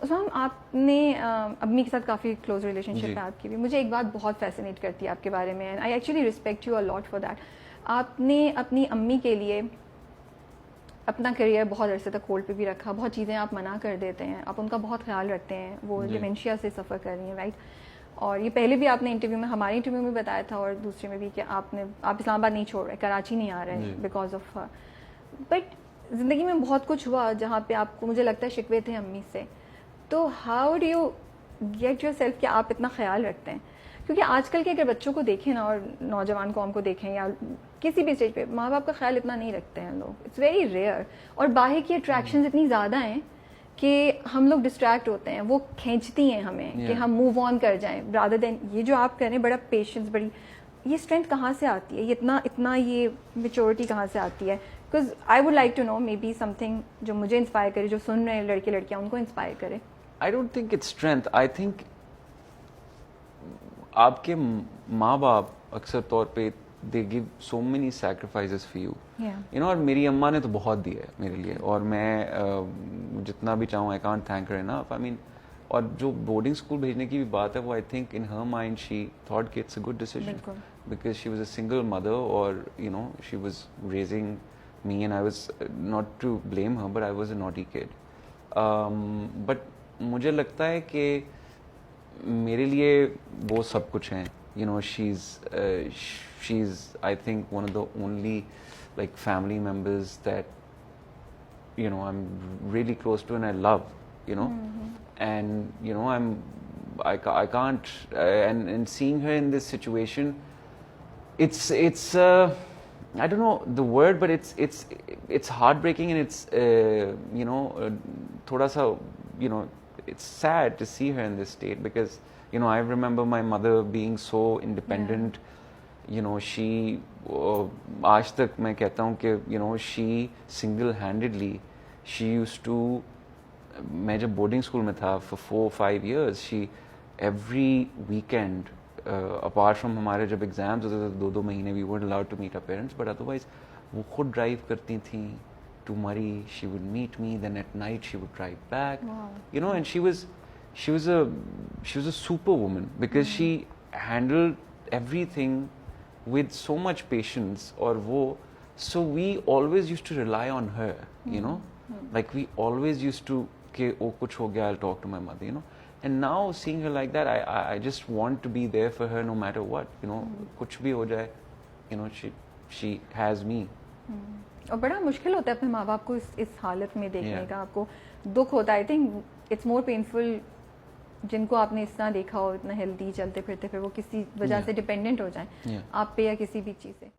उस्मान, आपने अम्मी के साथ काफ़ी क्लोज रिलेशनशिप है आपकी भी। मुझे एक बात बहुत फैसिनेट करती है आपके बारे में, and I actually respect you a lot for that. आपने अपनी अम्मी के लिए अपना करियर बहुत अरसे तक होल्ड पे भी रखा, बहुत चीज़ें आप मना कर देते हैं, आप उनका बहुत ख्याल रखते हैं, वो डिमेंशिया से सफ़र कर रही हैं, राइट। और ये पहले भी आपने इंटरव्यू में, हमारे इंटरव्यू में बताया था और दूसरे में भी, कि आप इस्लामाबाद नहीं छोड़ रहे, कराची नहीं आ रहे बिकॉज ऑफ हर। बट ज़िंदगी में बहुत कुछ हुआ जहाँ पे आपको, मुझे लगता है, शिकवे थे अम्मी से। तो how do you get your self कि आप इतना ख्याल रखते हैं? क्योंकि आजकल के अगर बच्चों को देखें ना, और नौजवान कौम को देखें या किसी भी स्टेज पे, माँ बाप का ख्याल इतना नहीं रखते हैं लोग, इट्स वेरी रेयर। और बाहर की अट्रैक्शंस इतनी ज़्यादा हैं कि हम लोग डिस्ट्रैक्ट होते हैं, वो खींचती हैं हमें कि हम मूव ऑन कर जाएं, रादर देन ये जो आप करें, बड़ा पेशेंस, बड़ी ये स्ट्रेंथ कहाँ से आती है, ये इतना ये मेच्योरिटी कहाँ से आती है? Because I would like to know, maybe बी समथिंग जो मुझे इंस्पायर करे, जो सुन रहे हैं लड़के लड़कियाँ, उनको इंस्पायर करे। I don't think its strength, I think आपके माँ बाप अक्सर तौर पे they give so many sacrifices for you, you know. और मेरी अम्मा ने तो बहुत दिया है मेरे लिए, और मैं जितना भी चाहूँ I can't thank her enough, I mean. और जो बोर्डिंग स्कूल भेजने की भी बात है, वो I think in her mind she thought कि it's a good decision, because she was a single mother, और you know she was raising me, and I was not to blame her, but I was a naughty kid. But मुझे लगता है कि मेरे लिए वो सब कुछ हैं, you know. She's I think one of the only like family members that, you know, I'm really close to and I love, you know. And you know, I can't and seeing her in this situation, it's I don't know the word, but it's heartbreaking, and it's you know, thoda sa, you know, it's sad to see her in this state, because you know, I remember my mother being so independent, you know. She आज तक मैं कहता हूँ कि you know, she single-handedly, she used to, मैं जब boarding school में था for 4-5 years, she every weekend, apart from हमारे जब exams होते थे 2-2 महीने, we weren't allowed to meet our parents, but otherwise वो खुद drive करती थी to Murray, she would meet me, then at night she would drive back. Wow. You know, and she was a superwoman, because she handled everything with so much patience, or so we always used to rely on her, you know. Like we always used to, okay, oh kuch ho gaya, I'll talk to my mother, you know. And now seeing her like that, I just want to be there for her no matter what, you know. Kuch bhi ho jaye, you know, she has me. और बड़ा मुश्किल होता है अपने माँ बाप को इस हालत में देखने का, आपको दुख होता है। I think it's more painful जिनको आपने इतना देखा हो, इतना हेल्दी चलते फिरते, फिर वो किसी वजह से डिपेंडेंट हो जाए आप पे या किसी भी चीज़ से।